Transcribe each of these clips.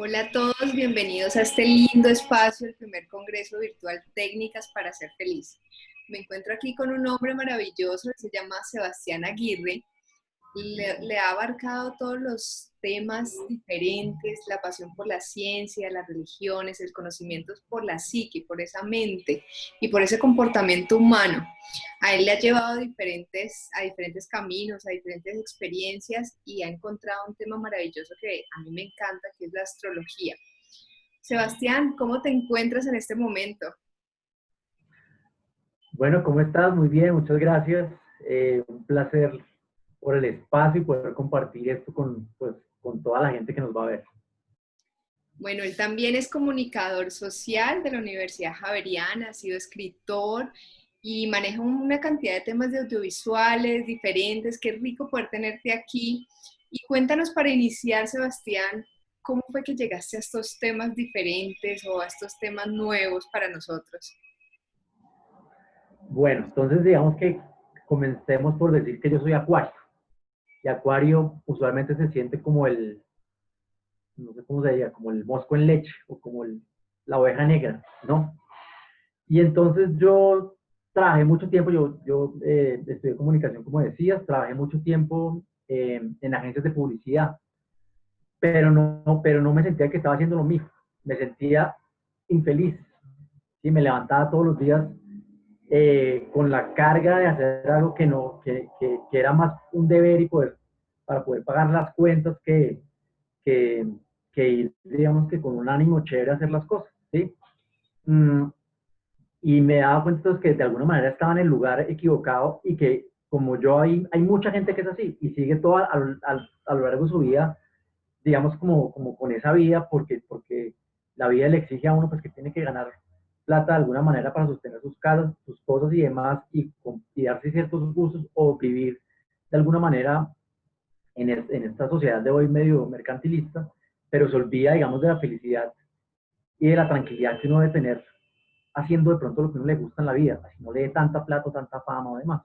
Hola a todos, bienvenidos a este lindo espacio, el primer Congreso Virtual Técnicas para Ser Feliz. Me encuentro aquí con un hombre maravilloso que se llama Sebastián Aguirre. Le ha abarcado todos los temas diferentes, la pasión por la ciencia, las religiones, el conocimiento por la psique, por esa mente y por ese comportamiento humano. A él le ha llevado a diferentes caminos, a diferentes experiencias y ha encontrado un tema maravilloso que a mí me encanta, que es la astrología. Sebastián, ¿cómo te encuentras en este momento? Bueno, ¿cómo estás? Muy bien, muchas gracias. Un placer por el espacio y poder compartir esto con toda la gente que nos va a ver. Bueno, él también es comunicador social de la Universidad Javeriana, ha sido escritor y maneja una cantidad de temas de audiovisuales diferentes. Qué rico poder tenerte aquí. Y cuéntanos para iniciar, Sebastián, ¿cómo fue que llegaste a estos temas diferentes o a estos temas nuevos para nosotros? Bueno, entonces digamos que comencemos por decir que yo soy Acuario. Y Acuario usualmente se siente como no sé cómo se diría, como el mosco en leche o como la oveja negra, ¿no? Y entonces yo trabajé mucho tiempo, yo estudié comunicación, como decías, trabajé mucho tiempo en agencias de publicidad. Pero no me sentía que estaba haciendo lo mismo, me sentía infeliz, ¿sí? Me levantaba todos los días con la carga de hacer algo que era más un deber para poder pagar las cuentas que, que ir, digamos que con un ánimo chévere a hacer las cosas, ¿sí? Mm, y me daba cuenta entonces que de alguna manera estaba en el lugar equivocado y que como yo hay mucha gente que es así y sigue toda a lo largo de su vida digamos, como con esa vida, porque la vida le exige a uno pues que tiene que ganar plata de alguna manera para sostener sus casas, sus cosas y demás, y darse ciertos gustos o vivir de alguna manera en esta sociedad de hoy medio mercantilista, pero se olvida, digamos, de la felicidad y de la tranquilidad que uno debe tener haciendo de pronto lo que uno le gusta en la vida, así no le dé tanta plata, tanta fama o demás.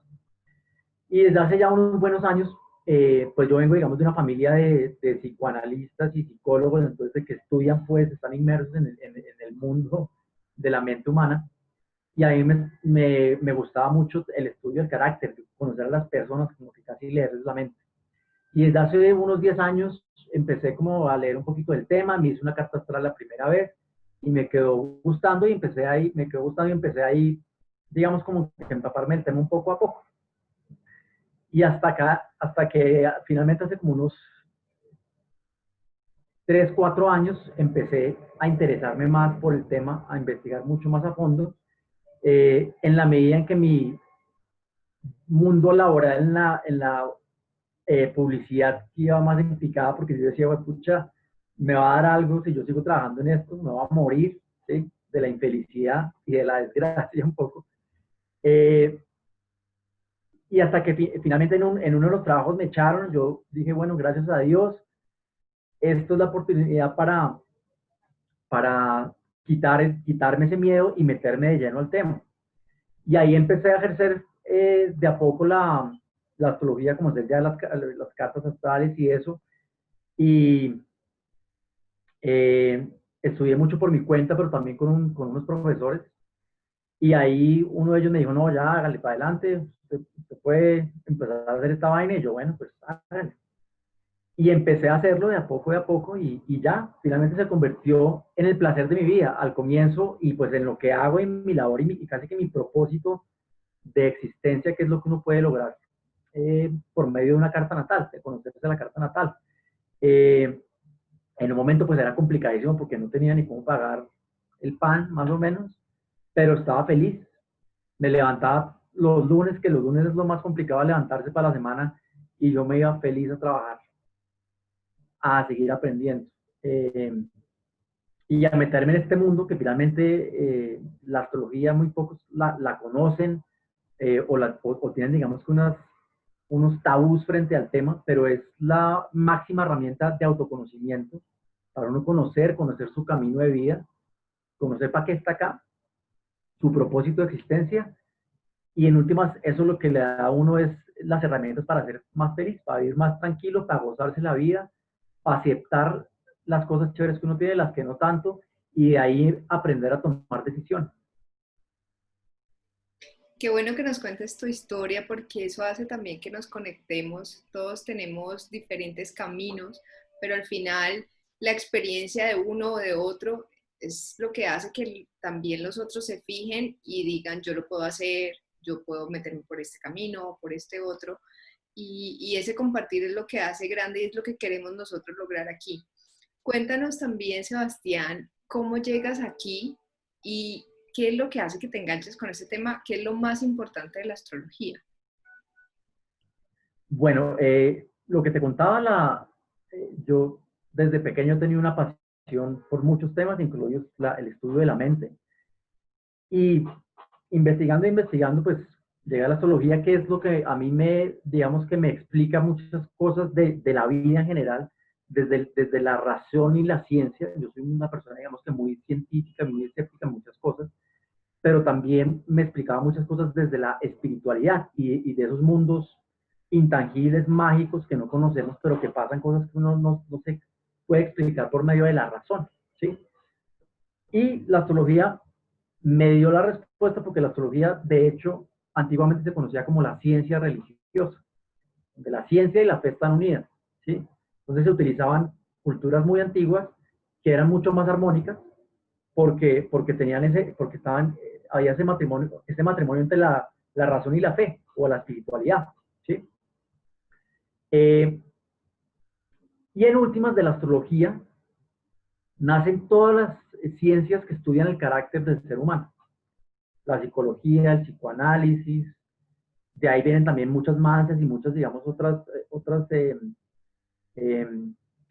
Y desde hace ya unos buenos años, pues yo vengo, digamos, de una familia de psicoanalistas y psicólogos, entonces de que estudian, pues, están inmersos en el mundo de la mente humana. Y a mí me gustaba mucho el estudio del carácter, conocer a las personas, como que casi leerles la mente. Y desde hace unos 10 años empecé como a leer un poquito del tema, me hice una carta astral la primera vez y me quedó gustando y empecé ahí, me quedó gustando y empecé ahí, digamos, como que empaparme el tema un poco a poco. Y hasta que finalmente hace como unos 3 4 años empecé a interesarme más por el tema, a investigar mucho más a fondo, en la medida en que mi mundo laboral en la publicidad iba más implicada, porque yo decía, pucha, me va a dar algo si yo sigo trabajando en esto, me va a morir, ¿sí? De la infelicidad y de la desgracia un poco. Eh, y hasta que finalmente en uno de los trabajos me echaron, yo dije, bueno, gracias a Dios, esto es la oportunidad para quitarme ese miedo y meterme de lleno al tema. Y ahí empecé a ejercer de a poco la astrología, como se ya las cartas astrales y eso. Y estudié mucho por mi cuenta, pero también con unos profesores. Y ahí uno de ellos me dijo, no, ya hágale para adelante, usted puede empezar a hacer esta vaina. Y yo, bueno, pues hágale. Y empecé a hacerlo de a poco y ya, finalmente se convirtió en el placer de mi vida al comienzo y pues en lo que hago en mi labor y casi que mi propósito de existencia, que es lo que uno puede lograr por medio de una carta natal, de conocerse la carta natal. Eh, en un momento pues era complicadísimo porque no tenía ni cómo pagar el pan, más o menos, pero estaba feliz. Me levantaba los lunes, que los lunes es lo más complicado levantarse para la semana, y yo me iba feliz a trabajar, a seguir aprendiendo. Eh, y a meterme en este mundo que finalmente la astrología muy pocos la conocen o tienen, digamos, que unos tabús frente al tema, pero es la máxima herramienta de autoconocimiento para uno conocer su camino de vida, conocer para qué está acá, su propósito de existencia, y en últimas eso lo que le da a uno es las herramientas para ser más feliz, para vivir más tranquilo, para gozarse la vida, para aceptar las cosas chéveres que uno tiene, las que no tanto, y de ahí aprender a tomar decisiones. Qué bueno que nos cuentes tu historia porque eso hace también que nos conectemos. Todos tenemos diferentes caminos, pero al final la experiencia de uno o de otro es lo que hace que también los otros se fijen y digan, yo lo puedo hacer, yo puedo meterme por este camino o por este otro. Y ese compartir es lo que hace grande y es lo que queremos nosotros lograr aquí. Cuéntanos también, Sebastián, cómo llegas aquí y qué es lo que hace que te enganches con este tema, qué es lo más importante de la astrología. Bueno, lo que te contaba, yo desde pequeño tenía una pasión por muchos temas, incluidos el estudio de la mente. Y investigando, pues llegué a la astrología, que es lo que a mí digamos que me explica muchas cosas de la vida en general, desde la razón y la ciencia. Yo soy una persona, digamos que muy científica, muy escéptica en muchas cosas, pero también me explicaba muchas cosas desde la espiritualidad y de esos mundos intangibles, mágicos, que no conocemos, pero que pasan cosas que uno no se puede explicar por medio de la razón, ¿sí? Y la astrología me dio la respuesta porque la astrología, de hecho, antiguamente se conocía como la ciencia religiosa, donde la ciencia y la fe están unidas, ¿sí? Entonces se utilizaban culturas muy antiguas que eran mucho más armónicas porque tenían porque había ese matrimonio entre la razón y la fe, o la espiritualidad, ¿sí? Eh, y en últimas de la astrología nacen todas las ciencias que estudian el carácter del ser humano. La psicología, el psicoanálisis, de ahí vienen también muchas más y muchas, digamos, otras eh,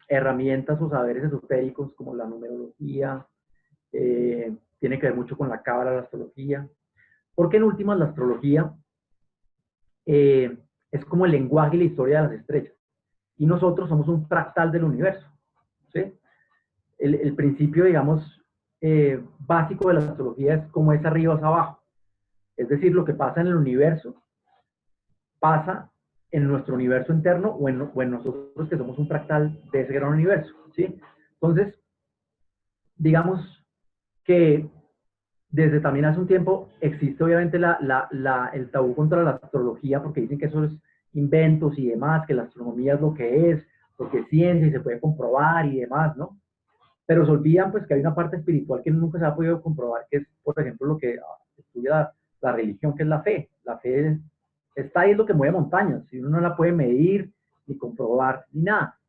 herramientas o saberes esotéricos como la numerología, tiene que ver mucho con la cábala, la astrología, porque en últimas la astrología es como el lenguaje y la historia de las estrellas, y nosotros somos un fractal del universo, ¿sí? El principio, digamos, básico de la astrología es como es arriba es abajo, es decir, lo que pasa en el universo pasa en nuestro universo interno o en nosotros que somos un fractal de ese gran universo, ¿sí? Entonces, digamos que desde también hace un tiempo existe obviamente el tabú contra la astrología porque dicen que eso es inventos y demás, que la astronomía es lo que es, porque es ciencia y se puede comprobar y demás, ¿no? Pero se olvidan pues que hay una parte espiritual que nunca se ha podido comprobar, que es, por ejemplo, lo que estudia la religión, que es la fe. La fe está ahí, es lo que mueve montañas, y uno no la puede medir, ni comprobar, ni nada.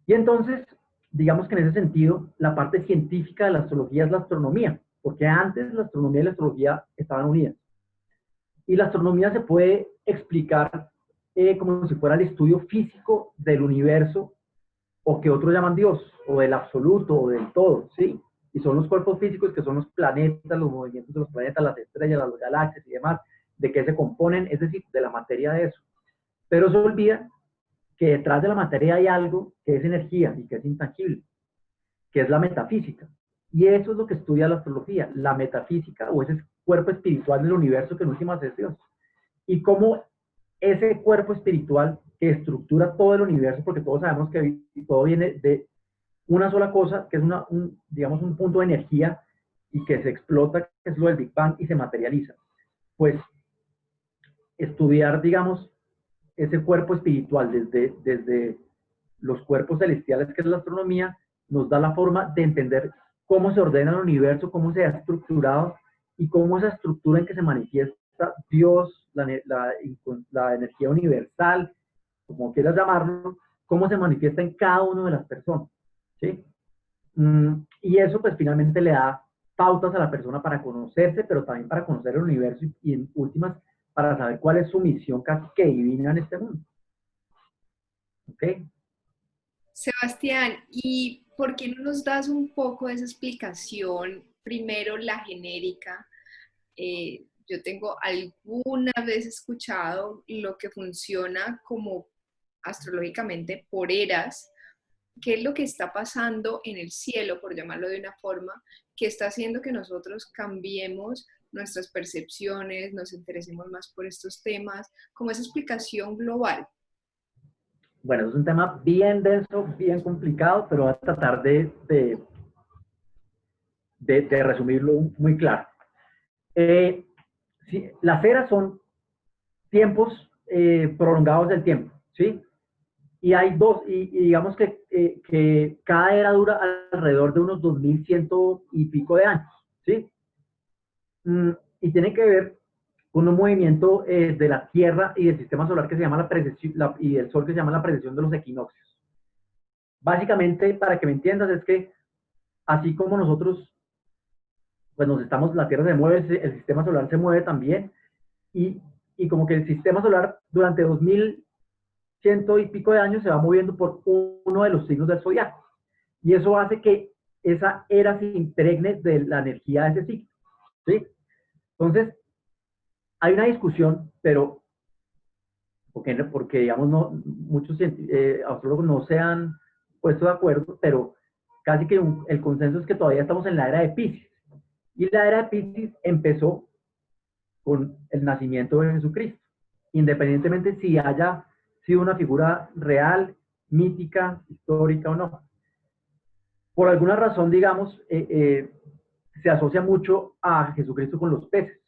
Y entonces, digamos que en ese sentido, la parte científica de la astrología es la astronomía, porque antes la astronomía y la astrología estaban unidas. Y la astronomía se puede explicar como si fuera el estudio físico del universo, o que otros llaman Dios, o del absoluto, o del todo, ¿sí? Y son los cuerpos físicos que son los planetas, los movimientos de los planetas, las estrellas, las galaxias y demás, de qué se componen, es decir, de la materia de eso. Pero se olvida que detrás de la materia hay algo que es energía y que es intangible, que es la metafísica. Y eso es lo que estudia la astrología, la metafísica, o ese cuerpo espiritual del universo que en últimas es Dios. Y cómo ese cuerpo espiritual que estructura todo el universo, porque todos sabemos que todo viene de una sola cosa, que es digamos, un punto de energía y que se explota, que es lo del Big Bang, y se materializa. Pues estudiar, digamos, ese cuerpo espiritual desde los cuerpos celestiales, que es la astronomía, nos da la forma de entender cómo se ordena el universo, cómo se ha estructurado y cómo esa estructura en que se manifiesta Dios, la energía universal, como quieras llamarlo, cómo se manifiesta en cada una de las personas, ¿sí? Y eso pues finalmente le da pautas a la persona para conocerse, pero también para conocer el universo y en últimas para saber cuál es su misión casi que divina en este mundo. ¿Ok? Sebastián, ¿y por qué no nos das un poco de esa explicación? Primero la genérica. Yo tengo alguna vez escuchado lo que funciona como astrológicamente por eras, qué es lo que está pasando en el cielo, por llamarlo de una forma, que está haciendo que nosotros cambiemos nuestras percepciones, nos interesemos más por estos temas, como esa explicación global. Bueno, es un tema bien denso, bien complicado, pero voy a tratar de resumirlo muy claro. Sí, las eras son tiempos prolongados del tiempo, ¿sí? Y hay dos, y digamos que cada era dura alrededor de unos 2100 y pico de años, ¿sí? Mm, y tiene que ver con un movimiento de la Tierra y del sistema solar que se llama la precesión, y el Sol que se llama la precesión de los equinoccios. Básicamente, para que me entiendas, es que así como nosotros, pues la Tierra se mueve, el sistema solar se mueve también, y, y como que el sistema solar durante 2100 y pico de años se va moviendo por uno de los signos del zodiaco. Y eso hace que esa era se impregne de la energía de ese signo, ¿sí? Entonces, hay una discusión, pero porque digamos, no, muchos astrólogos no se han puesto de acuerdo, pero casi que el consenso es que todavía estamos en la era de Piscis. Y la era de Piscis empezó con el nacimiento de Jesucristo, independientemente si haya sido una figura real, mítica, histórica o no. Por alguna razón, digamos, se asocia mucho a Jesucristo con los peces.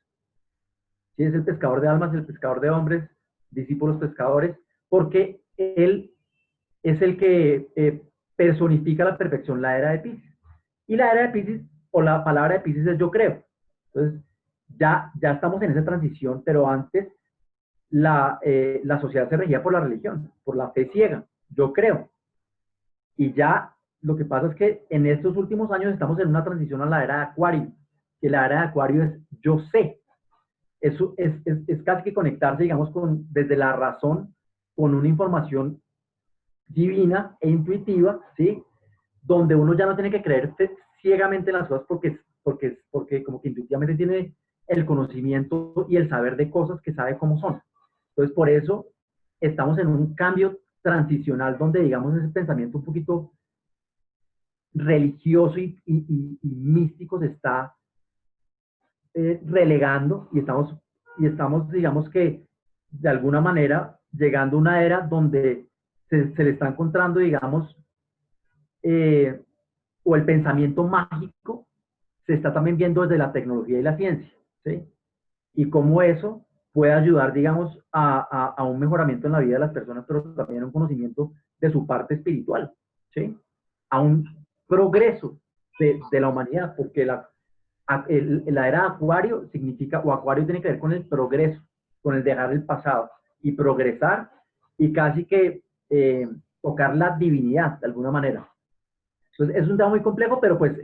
¿Sí? Es el pescador de almas, el pescador de hombres, discípulos pescadores, porque él es el que personifica a la perfección la era de Piscis. Y la era de Piscis, o la palabra de Piscis es yo creo. Entonces, ya estamos en esa transición, pero antes la sociedad se regía por la religión, por la fe ciega, yo creo. Y ya lo que pasa es que en estos últimos años estamos en una transición a la era de Acuario, que la era de Acuario es yo sé. Eso es casi que conectarse, digamos, desde la razón con una información divina e intuitiva, ¿sí? Donde uno ya no tiene que creer ciegamente en las cosas porque como que intuitivamente tiene el conocimiento y el saber de cosas que sabe cómo son. Entonces, por eso estamos en un cambio transicional donde, digamos, ese pensamiento un poquito religioso y místico se está relegando y estamos, digamos que, de alguna manera, llegando a una era donde se le está encontrando, digamos, eh, o el pensamiento mágico se está también viendo desde la tecnología y la ciencia, ¿sí? Y cómo eso puede ayudar, digamos, a un mejoramiento en la vida de las personas, pero también a un conocimiento de su parte espiritual, ¿sí? A un progreso de la humanidad, porque la era de Acuario significa, o Acuario tiene que ver con el progreso, con el dejar el pasado y progresar y casi que tocar la divinidad de alguna manera. Entonces, es un tema muy complejo, pero pues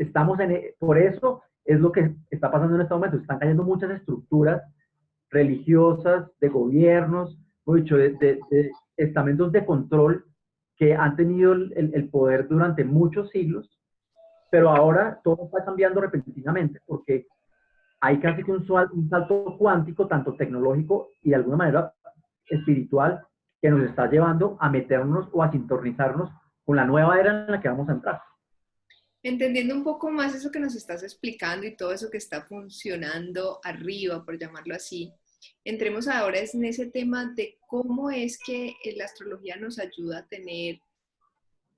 por eso es lo que está pasando en este momento. Están cayendo muchas estructuras religiosas, de gobiernos, o dicho, de estamentos de control que han tenido el poder durante muchos siglos, pero ahora todo está cambiando repentinamente porque hay casi que un salto cuántico, tanto tecnológico y de alguna manera espiritual, que nos está llevando a meternos o a sintonizarnos con la nueva era en la que vamos a entrar. Entendiendo un poco más eso que nos estás explicando y todo eso que está funcionando arriba, por llamarlo así, entremos ahora en ese tema de cómo es que la astrología nos ayuda a tener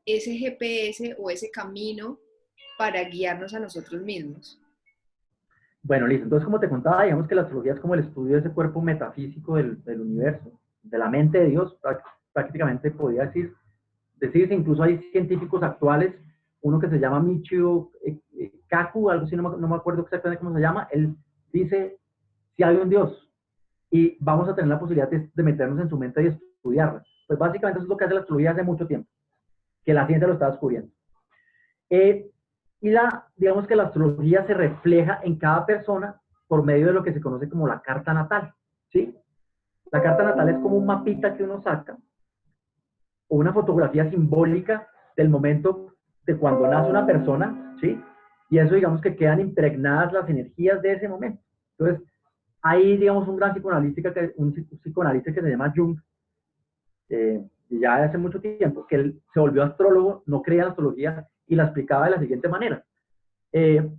ese GPS o ese camino para guiarnos a nosotros mismos. Bueno, listo. Entonces, como te contaba, digamos que la astrología es como el estudio de ese cuerpo metafísico del universo, de la mente de Dios, prácticamente podría decirse. Incluso hay científicos actuales, uno que se llama Michio Kaku, algo así, no me acuerdo exactamente cómo se llama. Él dice, si hay un Dios y vamos a tener la posibilidad de meternos en su mente y estudiarla. Pues básicamente eso es lo que hace la astrología hace mucho tiempo, que la ciencia lo está descubriendo. Eh, digamos que la astrología se refleja en cada persona por medio de lo que se conoce como la carta natal, ¿sí? La carta natal es como un mapita que uno saca o una fotografía simbólica del momento de cuando nace una persona, ¿sí? Y eso, digamos que quedan impregnadas las energías de ese momento. Entonces, hay, digamos, un psicoanalista que se llama Jung, ya hace mucho tiempo, que él se volvió astrólogo, no creía en astrología y la explicaba de la siguiente manera. Eh,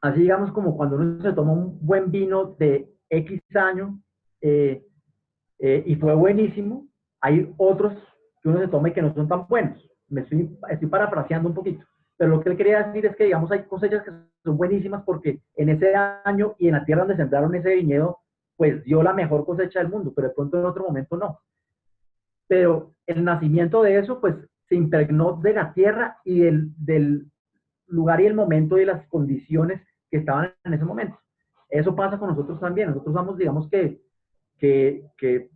Así digamos como cuando uno se toma un buen vino de X año y fue buenísimo, hay otros que uno se toma y que no son tan buenos. Estoy parafraseando un poquito. Pero lo que él quería decir es que, digamos, hay cosechas que son buenísimas porque en ese año y en la tierra donde sembraron ese viñedo, pues dio la mejor cosecha del mundo, pero de pronto en otro momento no. Pero el nacimiento de eso, pues, se impregnó de la tierra y del lugar y el momento y las condiciones que estaban en ese momento. Eso pasa con nosotros también. Nosotros somos, digamos que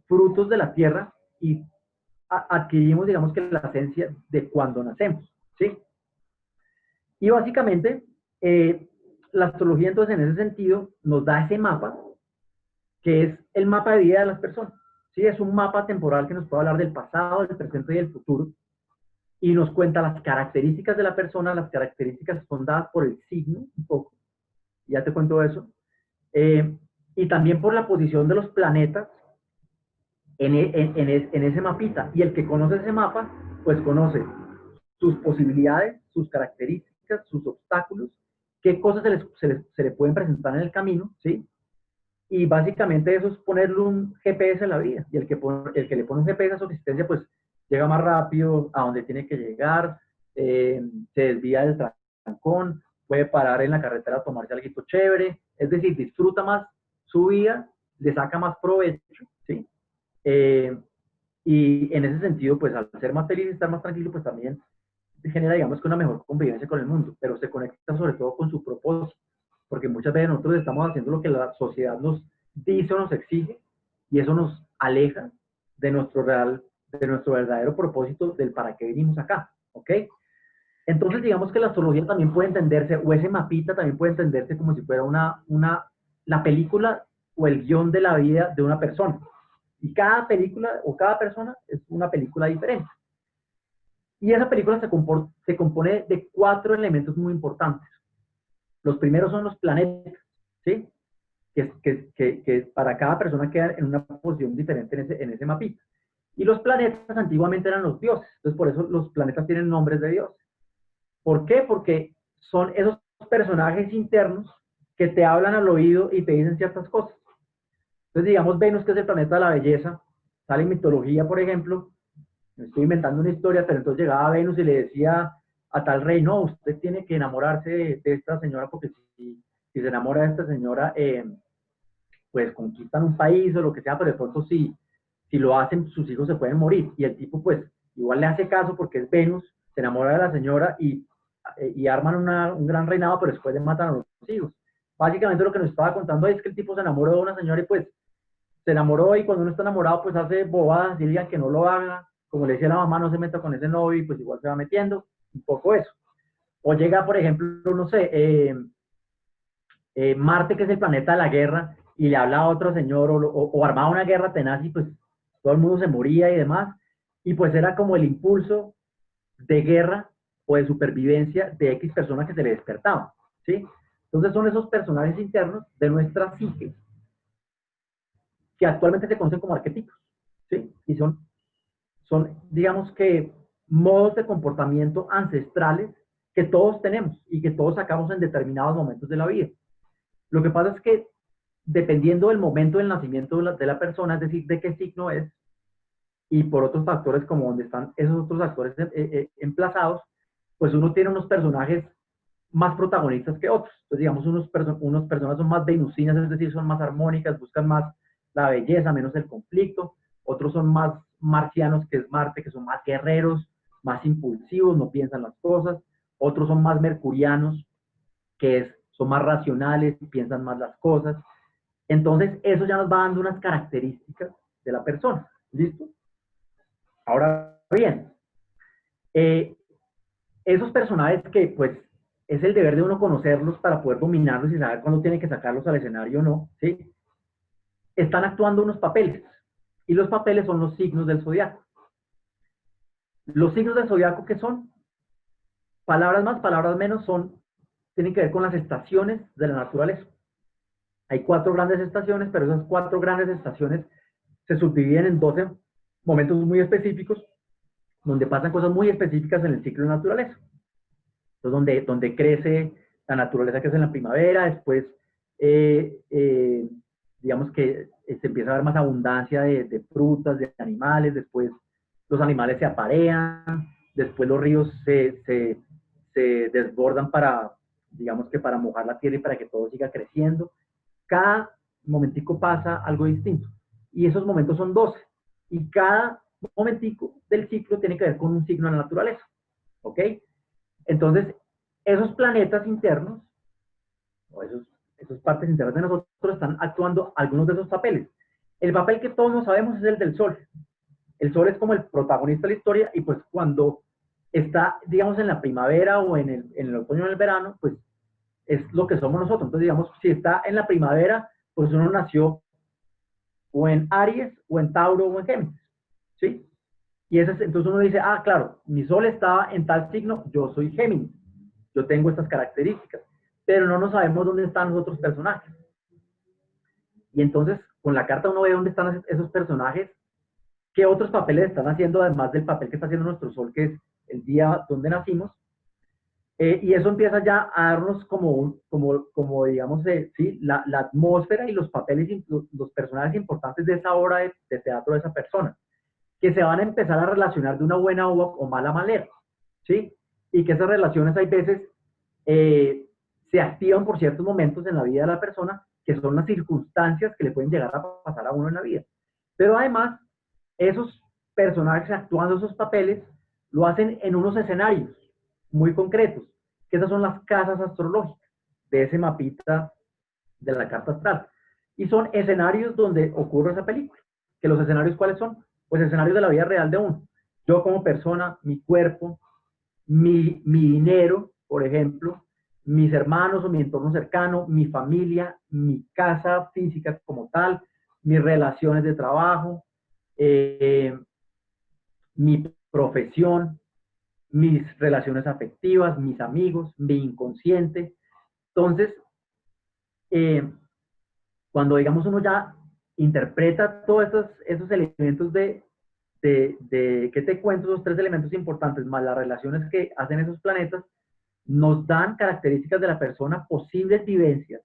frutos de la tierra y adquirimos, digamos que la esencia de cuando nacemos, ¿sí? Y básicamente, la astrología entonces en ese sentido nos da ese mapa, que es el mapa de vida de las personas, ¿sí? Es un mapa temporal que nos puede hablar del pasado, del presente y del futuro, y nos cuenta las características de la persona, las características son dadas por el signo, un poco, ya te cuento eso, y también por la posición de los planetas en ese mapita. Y el que conoce ese mapa, pues conoce sus posibilidades, sus características, sus obstáculos, qué cosas se le pueden presentar en el camino, ¿sí? Y básicamente eso es ponerle un GPS a la vida. Y el que le pone un GPS a su existencia, pues llega más rápido a donde tiene que llegar, se desvía del trancón, puede parar en la carretera a tomarse algo chévere, es decir, disfruta más su vida, le saca más provecho, ¿sí? Eh, y en ese sentido, pues al ser más feliz y estar más tranquilo, pues también genera, digamos, que una mejor convivencia con el mundo, pero se conecta sobre todo con su propósito, porque muchas veces nosotros estamos haciendo lo que la sociedad nos dice o nos exige, y eso nos aleja de nuestro verdadero propósito del para qué venimos acá, ¿ok? Entonces, digamos que la astrología también puede entenderse, o ese mapita también puede entenderse como si fuera la película o el guión de la vida de una persona. Y cada película o cada persona es una película diferente. Y esa película se compone de 4 elementos muy importantes. Los primeros son los planetas, ¿sí? Que para cada persona quedan en una posición diferente en ese mapita. Y los planetas antiguamente eran los dioses. Entonces, por eso los planetas tienen nombres de dioses. ¿Por qué? Porque son esos personajes internos que te hablan al oído y te dicen ciertas cosas. Entonces, digamos, Venus, que es el planeta de la belleza, sale en mitología, por ejemplo, me estoy inventando una historia, pero entonces llegaba Venus y le decía a tal rey, no, usted tiene que enamorarse de esta señora, porque si se enamora de esta señora, pues conquistan un país o lo que sea, pero de pronto si lo hacen, sus hijos se pueden morir. Y el tipo, pues, igual le hace caso porque es Venus, se enamora de la señora y arman un gran reinado, pero después le matan a los hijos. Básicamente lo que nos estaba contando es que el tipo se enamoró de una señora y pues se enamoró, y cuando uno está enamorado pues hace bobadas, dirían que no lo haga, como le decía la mamá, no se meta con ese novio, y pues igual se va metiendo, un poco eso. O llega, por ejemplo, no sé, Marte, que es el planeta de la guerra, y le habla a otro señor, o armaba una guerra tenaz y pues todo el mundo se moría y demás, y pues era como el impulso de guerra o de supervivencia de X personas que se le despertaban, ¿sí? Entonces son esos personajes internos de nuestra psique que actualmente se conocen como arquetipos, ¿sí? Y son, digamos que, modos de comportamiento ancestrales que todos tenemos y que todos sacamos en determinados momentos de la vida. Lo que pasa es que dependiendo del momento del nacimiento de la persona, es decir, de qué signo es, y por otros factores como donde están esos otros actores emplazados, pues uno tiene unos personajes más protagonistas que otros. Entonces, digamos, unas personas son más venusinas, es decir, son más armónicas, buscan más la belleza, menos el conflicto. Otros son más marcianos, que es Marte, que son más guerreros, más impulsivos, no piensan las cosas. Otros son más mercurianos, son más racionales, piensan más las cosas. Entonces, eso ya nos va dando unas características de la persona. ¿Listo? Ahora bien, esos personajes que, pues, es el deber de uno conocerlos para poder dominarlos y saber cuándo tiene que sacarlos al escenario o no, ¿sí? Están actuando unos papeles. Y los papeles son los signos del zodiaco. Los signos del zodiaco, ¿qué son? Palabras más, palabras menos, tienen que ver con las estaciones de la naturaleza. Hay 4 grandes estaciones, pero esas 4 grandes estaciones se subdividen en 12 momentos muy específicos, donde pasan cosas muy específicas en el ciclo de la naturaleza. Entonces, donde crece la naturaleza, crece en la primavera, después, digamos que se empieza a ver más abundancia de frutas, de animales, después los animales se aparean, después los ríos se desbordan para, digamos que para mojar la tierra y para que todo siga creciendo. Cada momentico pasa algo distinto. Y esos momentos son 12. Y cada momentico del ciclo tiene que ver con un signo de la naturaleza. ¿Ok? Entonces, esos planetas internos, o esas partes internas de nosotros, están actuando algunos de esos papeles. El papel que todos no sabemos es el del Sol. El Sol es como el protagonista de la historia y pues cuando está, digamos, en la primavera o en el otoño o en el verano, pues es lo que somos nosotros. Entonces, digamos, si está en la primavera, pues uno nació o en Aries, o en Tauro, o en Géminis, ¿sí? Y entonces uno dice, ah, claro, mi Sol estaba en tal signo, yo soy Géminis, yo tengo estas características, pero no nos sabemos dónde están los otros personajes. Y entonces, con la carta uno ve dónde están esos personajes, qué otros papeles están haciendo, además del papel que está haciendo nuestro Sol, que es el día donde nacimos. Y eso empieza ya a darnos como digamos, ¿sí? la atmósfera y los papeles, los personajes importantes de esa obra de teatro de esa persona, que se van a empezar a relacionar de una buena o mala manera, ¿sí? Y que esas relaciones hay veces se activan por ciertos momentos en la vida de la persona, que son las circunstancias que le pueden llegar a pasar a uno en la vida. Pero además, esos personajes actuando esos papeles lo hacen en unos escenarios muy concretos, que esas son las casas astrológicas de ese mapita de la carta astral. Y son escenarios donde ocurre esa película. ¿Que los escenarios cuáles son? Pues escenarios de la vida real de uno. Yo como persona, mi cuerpo, mi dinero, por ejemplo, mis hermanos o mi entorno cercano, mi familia, mi casa física como tal, mis relaciones de trabajo, mi profesión, mis relaciones afectivas, mis amigos, mi inconsciente. Entonces, cuando digamos uno ya interpreta todos esos elementos ¿qué te cuento? Esos tres elementos importantes, más las relaciones que hacen esos planetas, nos dan características de la persona, posibles vivencias,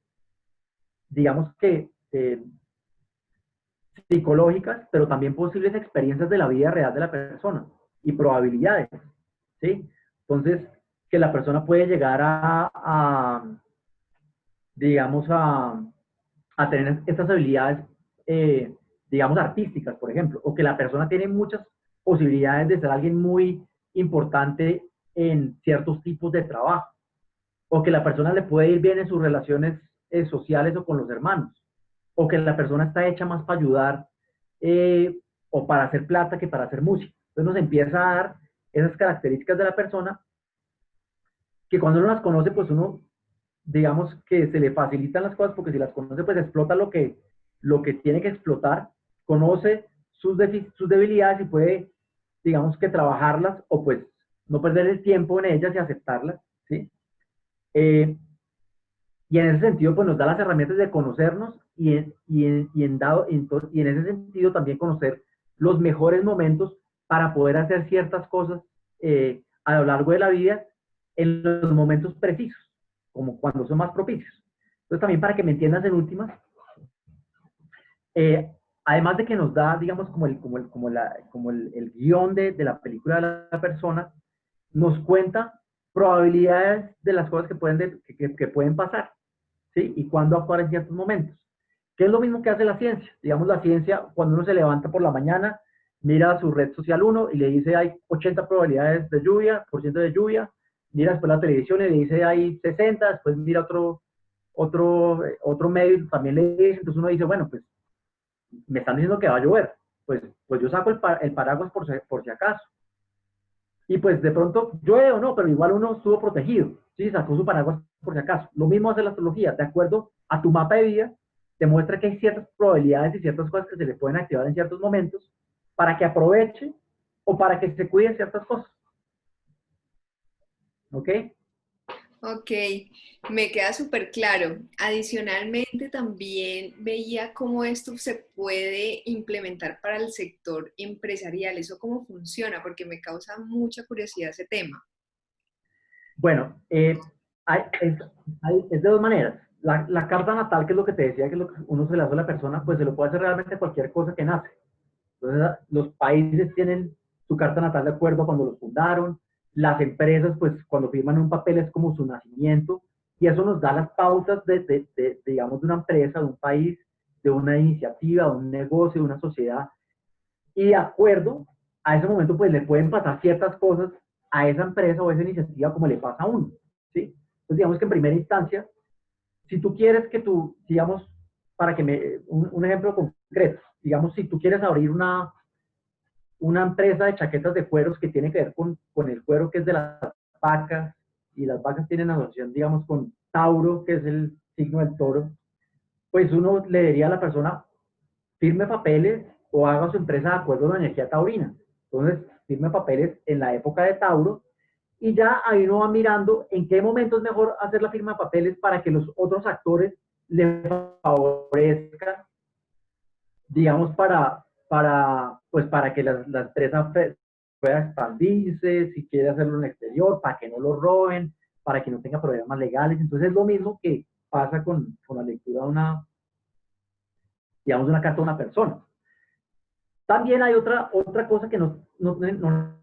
digamos que psicológicas, pero también posibles experiencias de la vida real de la persona y probabilidades, ¿sí? Entonces, que la persona puede llegar digamos, a tener estas habilidades, digamos, artísticas, por ejemplo, o que la persona tiene muchas posibilidades de ser alguien muy importante en ciertos tipos de trabajo, o que la persona le puede ir bien en sus relaciones sociales o con los hermanos, o que la persona está hecha más para ayudar o para hacer plata que para hacer música. Entonces nos empieza a dar esas características de la persona que cuando uno las conoce, pues uno, digamos que se le facilitan las cosas porque si las conoce, pues explota lo que tiene que explotar, conoce sus debilidades y puede, digamos que trabajarlas o pues no perder el tiempo en ellas y aceptarlas, ¿sí? Y en ese sentido, pues nos da las herramientas de conocernos y en ese sentido también conocer los mejores momentos para poder hacer ciertas cosas a lo largo de la vida en los momentos precisos, como cuando son más propicios. Entonces también para que me entiendas en últimas, además de que nos da, digamos, como el guión de la película de la persona, nos cuenta probabilidades de las cosas que pueden pasar, ¿sí? Y cuándo actuar en ciertos momentos. Que es lo mismo que hace la ciencia. Digamos, la ciencia, cuando uno se levanta por la mañana, mira su red social 1 y le dice hay 80 probabilidades de lluvia, por ciento de lluvia, mira después la televisión y le dice hay 60, después mira otro medio también le dice, entonces uno dice, bueno, pues me están diciendo que va a llover, pues yo saco el paraguas por si acaso. Y pues de pronto llueve o no, pero igual uno estuvo protegido, ¿sí? Sacó su paraguas por si acaso. Lo mismo hace la astrología, de acuerdo a tu mapa de vida, te muestra que hay ciertas probabilidades y ciertas cosas que se le pueden activar en ciertos momentos para que aproveche o para que se cuiden ciertas cosas. ¿Ok? Ok, me queda súper claro. Adicionalmente, también veía cómo esto se puede implementar para el sector empresarial. ¿Eso cómo funciona? Porque me causa mucha curiosidad ese tema. Bueno, es de dos maneras. La carta natal, que es lo que te decía, que es lo que uno se le hace a la persona, pues se lo puede hacer realmente cualquier cosa que nace. Entonces, los países tienen su carta natal de acuerdo a cuando los fundaron. Las empresas, pues cuando firman un papel es como su nacimiento, y eso nos da las pautas digamos, de una empresa, de un país, de una iniciativa, de un negocio, de una sociedad, y de acuerdo a ese momento, pues le pueden pasar ciertas cosas a esa empresa o a esa iniciativa como le pasa a uno, ¿sí? Entonces, digamos que en primera instancia, si tú quieres que tú, digamos, para que un ejemplo concreto, digamos, si tú quieres abrir una empresa de chaquetas de cueros que tiene que ver con el cuero que es de las vacas, y las vacas tienen asociación, digamos, con Tauro, que es el signo del toro, pues uno le diría a la persona, firme papeles o haga su empresa de acuerdo a la energía taurina. Entonces, firme papeles en la época de Tauro, y ya ahí uno va mirando en qué momento es mejor hacer la firma de papeles para que los otros actores le favorezcan, digamos, pues para que la empresa pueda expandirse, si quiere hacerlo en el exterior, para que no lo roben, para que no tenga problemas legales. Entonces es lo mismo que pasa con la lectura de digamos, de una carta de una persona. También hay otra cosa que no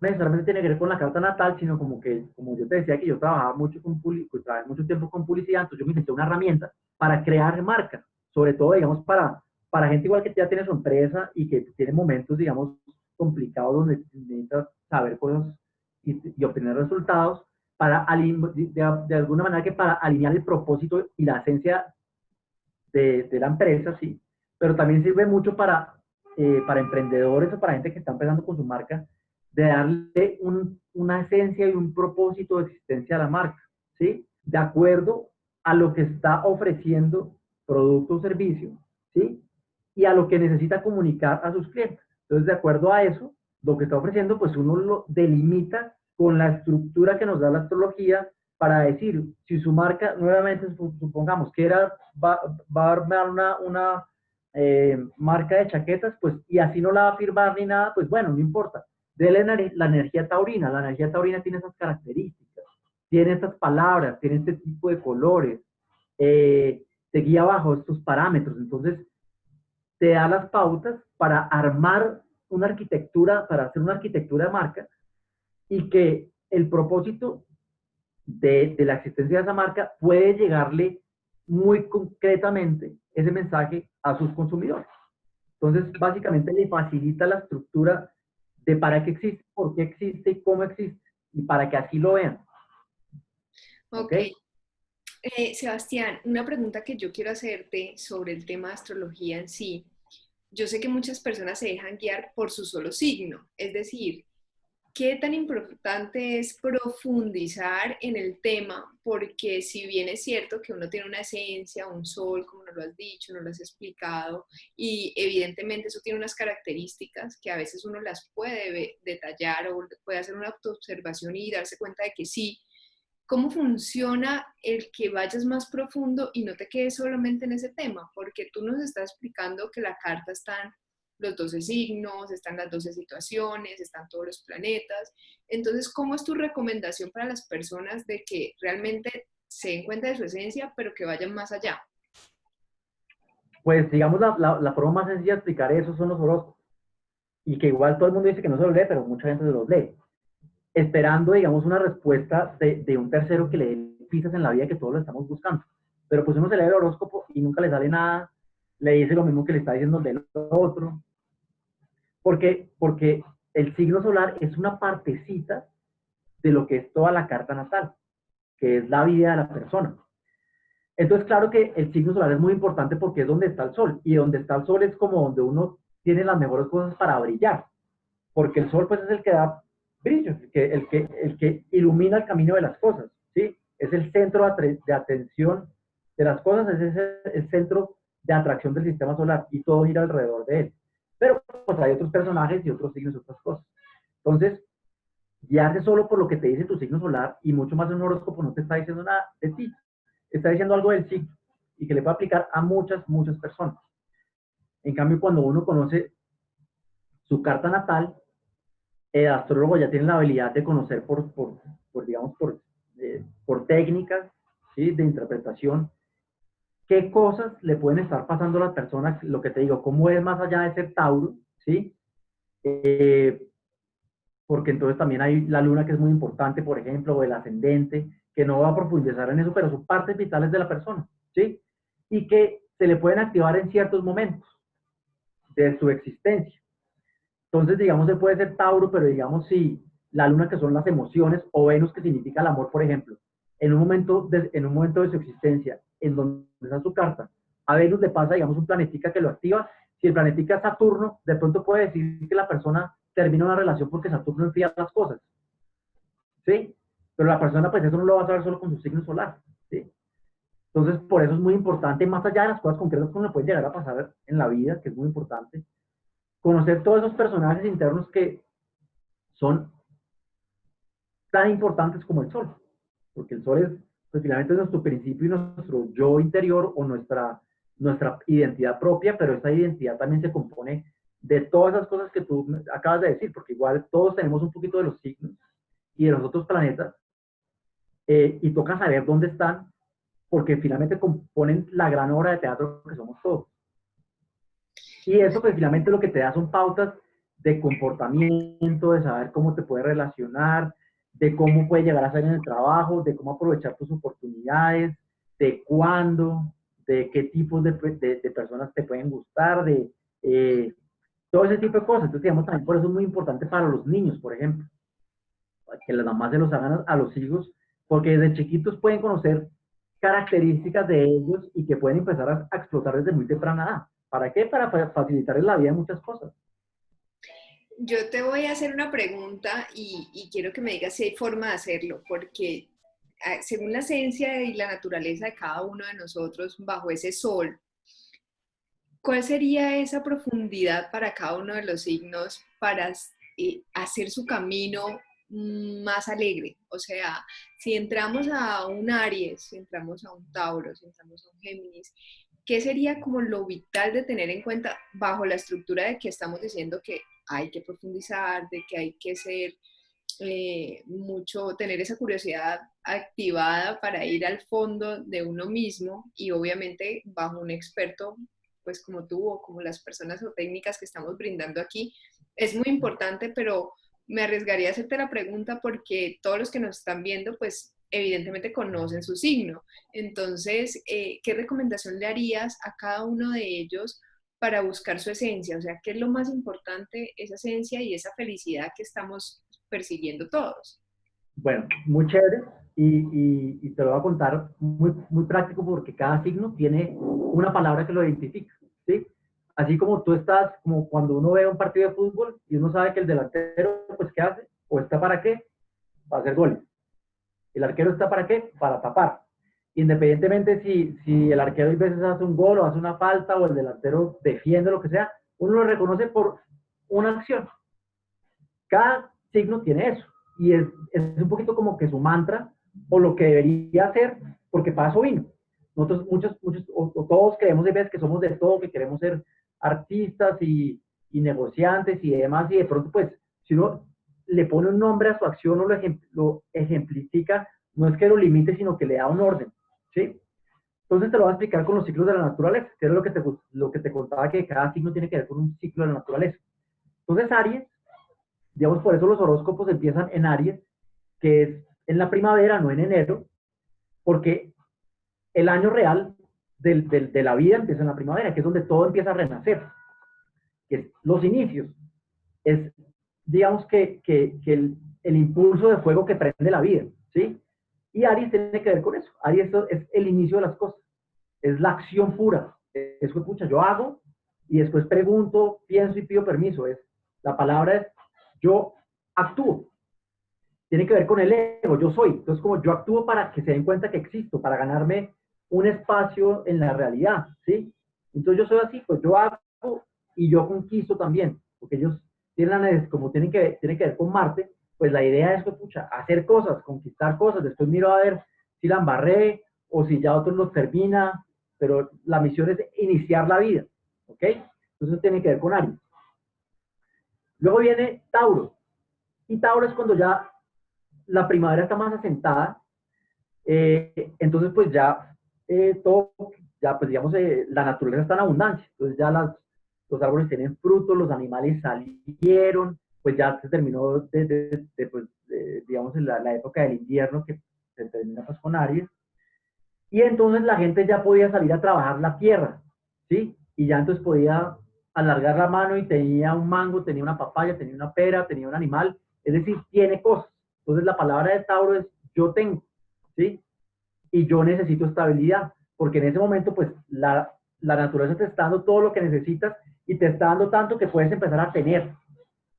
necesariamente tiene que ver con la carta natal, sino como que, como yo te decía, que yo trabajaba mucho trabajé mucho tiempo con publicidad, entonces yo me inventé una herramienta para crear marcas, sobre todo, digamos, para gente igual que ya tiene su empresa y que tiene momentos, digamos, complicados donde necesitas saber cosas y obtener resultados, de alguna manera que para alinear el propósito y la esencia de la empresa, sí, pero también sirve mucho para emprendedores o para gente que está empezando con su marca, de darle una esencia y un propósito de existencia a la marca, ¿sí? De acuerdo a lo que está ofreciendo producto o servicio, ¿sí? Y a lo que necesita comunicar a sus clientes. Entonces, de acuerdo a eso, lo que está ofreciendo, pues uno lo delimita con la estructura que nos da la astrología para decir, si su marca, nuevamente, supongamos que va a armar una marca de chaquetas, pues, y así no la va a firmar ni nada, pues bueno, no importa. Dele la energía taurina. La energía taurina tiene esas características, tiene estas palabras, tiene este tipo de colores, te guía bajo estos parámetros. Entonces, te da las pautas para armar una arquitectura, para hacer una arquitectura de marca, y que el propósito de la existencia de esa marca puede llegarle muy concretamente ese mensaje a sus consumidores. Entonces, básicamente le facilita la estructura de para qué existe, por qué existe y cómo existe, y para que así lo vean. ¿Ok? Ok. Sebastián, una pregunta que yo quiero hacerte sobre el tema de astrología en sí. Yo sé que muchas personas se dejan guiar por su solo signo, es decir, ¿qué tan importante es profundizar en el tema? Porque si bien es cierto que uno tiene una esencia, un sol, como nos lo has dicho, nos lo has explicado, y evidentemente eso tiene unas características que a veces uno las puede detallar o puede hacer una autoobservación y darse cuenta de que sí. ¿Cómo funciona el que vayas más profundo y no te quedes solamente en ese tema? Porque tú nos estás explicando que la carta están los 12 signos, están las 12 situaciones, están todos los planetas. Entonces, ¿cómo es tu recomendación para las personas de que realmente se den cuenta de su esencia, pero que vayan más allá? Pues digamos, la forma más sencilla de explicar eso son los horóscopos. Y que igual todo el mundo dice que no se los lee, pero mucha gente se los lee. Esperando, digamos, una respuesta de un tercero que le dé pistas en la vida que todos lo estamos buscando. Pero pues uno se lee el horóscopo y nunca le sale nada, le dice lo mismo que le está diciendo el del otro. Porque el signo solar es una partecita de lo que es toda la carta natal, que es la vida de la persona. Entonces, claro que el signo solar es muy importante porque es donde está el sol, y donde está el sol es como donde uno tiene las mejores cosas para brillar, porque el sol pues es el que da brillo, el que ilumina el camino de las cosas, ¿sí? Es el centro de atención de las cosas, es el centro de atracción del sistema solar, y todo gira alrededor de él. Pero pues hay otros personajes y otros signos y otras cosas. Entonces, guiarse solo por lo que te dice tu signo solar, y mucho más en un horóscopo, no te está diciendo nada de ti, está diciendo algo del signo y que le puede aplicar a muchas personas. En cambio, cuando uno conoce su carta natal, el astrólogo ya tiene la habilidad de conocer digamos, por técnicas, ¿sí?, de interpretación, qué cosas le pueden estar pasando a las personas, lo que te digo, cómo es más allá de ser Tauro, ¿sí? porque entonces también hay la luna que es muy importante, por ejemplo, o el ascendente, que no va a profundizar en eso, pero son partes vitales de la persona, ¿sí? Y que se le pueden activar en ciertos momentos de su existencia. Entonces, digamos, se puede ser Tauro, pero digamos, si la luna que son las emociones, o Venus que significa el amor, por ejemplo, en un momento de su existencia, en donde está su carta, a Venus le pasa, digamos, un planetica que lo activa. Si el planetica es Saturno, de pronto puede decir que la persona termina una relación porque Saturno enfría las cosas, ¿sí? Pero la persona, pues eso no lo va a saber solo con su signo solar, ¿sí? Entonces, por eso es muy importante, más allá de las cosas concretas que le pueden llegar a pasar en la vida, que es muy importante, conocer todos esos personajes internos que son tan importantes como el sol, porque el sol es, pues, finalmente nuestro principio y nuestro yo interior o nuestra identidad propia, pero esa identidad también se compone de todas esas cosas que tú acabas de decir, porque igual todos tenemos un poquito de los signos y de los otros planetas, y toca saber dónde están, porque finalmente componen la gran obra de teatro que somos todos. Y eso, pues finalmente lo que te da son pautas de comportamiento, de saber cómo te puedes relacionar, de cómo puedes llegar a ser en el trabajo, de cómo aprovechar tus oportunidades, de cuándo, de qué tipos de personas te pueden gustar, de todo ese tipo de cosas. Entonces, digamos, también por eso es muy importante para los niños, por ejemplo, que las mamás se los hagan a los hijos, porque desde chiquitos pueden conocer características de ellos y que pueden empezar a explotar desde muy temprana edad. ¿Para qué? Para facilitarles la vida en muchas cosas. Yo te voy a hacer una pregunta y quiero que me digas si hay forma de hacerlo, porque según la esencia y la naturaleza de cada uno de nosotros bajo ese sol, ¿cuál sería esa profundidad para cada uno de los signos para hacer su camino más alegre? O sea, si entramos a un Aries, si entramos a un Tauro, si entramos a un Géminis, ¿qué sería como lo vital de tener en cuenta bajo la estructura de que estamos diciendo que hay que profundizar, de que hay que ser mucho, tener esa curiosidad activada para ir al fondo de uno mismo y obviamente bajo un experto, pues como tú o como las personas o técnicas que estamos brindando aquí, es muy importante, pero me arriesgaría a hacerte la pregunta porque todos los que nos están viendo, pues evidentemente conocen su signo. Entonces, ¿qué recomendación le harías a cada uno de ellos para buscar su esencia? O sea, ¿qué es lo más importante, esa esencia y esa felicidad que estamos persiguiendo todos? Bueno, muy chévere y te lo voy a contar muy práctico porque cada signo tiene una palabra que lo identifica, ¿sí? Así como tú estás, como cuando uno ve un partido de fútbol y uno sabe que el delantero, pues, ¿qué hace? ¿O está para qué? Para hacer goles. ¿El arquero está para qué? Para tapar. Independientemente si el arquero a veces hace un gol o hace una falta o el delantero defiende lo que sea, uno lo reconoce por una acción. Cada signo tiene eso. Y es un poquito como que su mantra o lo que debería hacer, porque para eso vino. Nosotros muchos o todos creemos de veces que somos de todo, que queremos ser artistas y negociantes y demás, y de pronto pues si uno le pone un nombre a su acción o lo ejemplifica, no es que lo limite, sino que le da un orden, ¿sí? Entonces te lo voy a explicar con los ciclos de la naturaleza, que era lo que te contaba, que cada signo tiene que ver con un ciclo de la naturaleza. Entonces Aries, digamos, por eso los horóscopos empiezan en Aries, que es en la primavera, no en enero, porque el año real de la vida empieza en la primavera, que es donde todo empieza a renacer, que es los inicios. Es, digamos, que el impulso de fuego que prende la vida, ¿sí? Y Aries tiene que ver con eso. Aries es el inicio de las cosas, es la acción pura. Es que, pucha, yo hago y después pregunto, pienso y pido permiso. La palabra es yo actúo. Tiene que ver con el ego, yo soy. Entonces, como yo actúo para que se den cuenta que existo, para ganarme un espacio en la realidad, ¿sí? Entonces yo soy así, pues yo hago y yo conquisto también, porque ellos tienen, como tiene que ver con Marte, pues la idea es, pues, pucha, hacer cosas, conquistar cosas, después miro a ver si la embarré o si ya otros los termina, pero la misión es iniciar la vida, ¿ok? Entonces tiene que ver con Aries. Luego viene Tauro, y Tauro es cuando ya la primavera está más asentada, entonces pues ya todo, ya pues digamos, la naturaleza está en abundancia, entonces ya los árboles tienen frutos, los animales salieron, pues ya se terminó pues, digamos, en la época del invierno que se termina pues con Aries, y entonces la gente ya podía salir a trabajar la tierra, ¿sí? Y ya entonces podía alargar la mano y tenía un mango, tenía una papaya, tenía una pera, tenía un animal, es decir, tiene cosas. Entonces la palabra de Tauro es yo tengo, ¿sí? Y yo necesito estabilidad, porque en ese momento pues la naturaleza te está dando todo lo que necesitas y te está dando tanto que puedes empezar a tener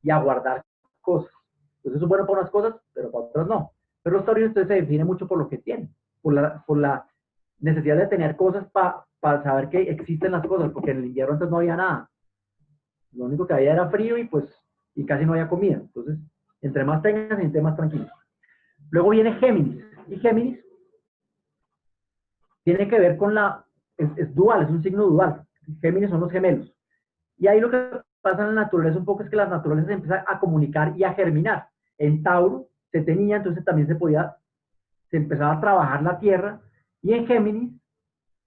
y a guardar cosas. Entonces eso es bueno para unas cosas, pero para otras no. Pero los taurinos entonces se define mucho por lo que tienen, por la necesidad de tener cosas para saber que existen las cosas, porque en el invierno antes no había nada. Lo único que había era frío y pues y casi no había comida. Entonces, entre más tengas, entre más tranquilos. Luego viene Géminis. Y Géminis tiene que ver con es dual, es un signo dual. Géminis son los gemelos. Y ahí lo que pasa en la naturaleza un poco es que las naturalezas se empiezan a comunicar y a germinar. En Tauro se tenía, entonces también se empezaba a trabajar la tierra, y en Géminis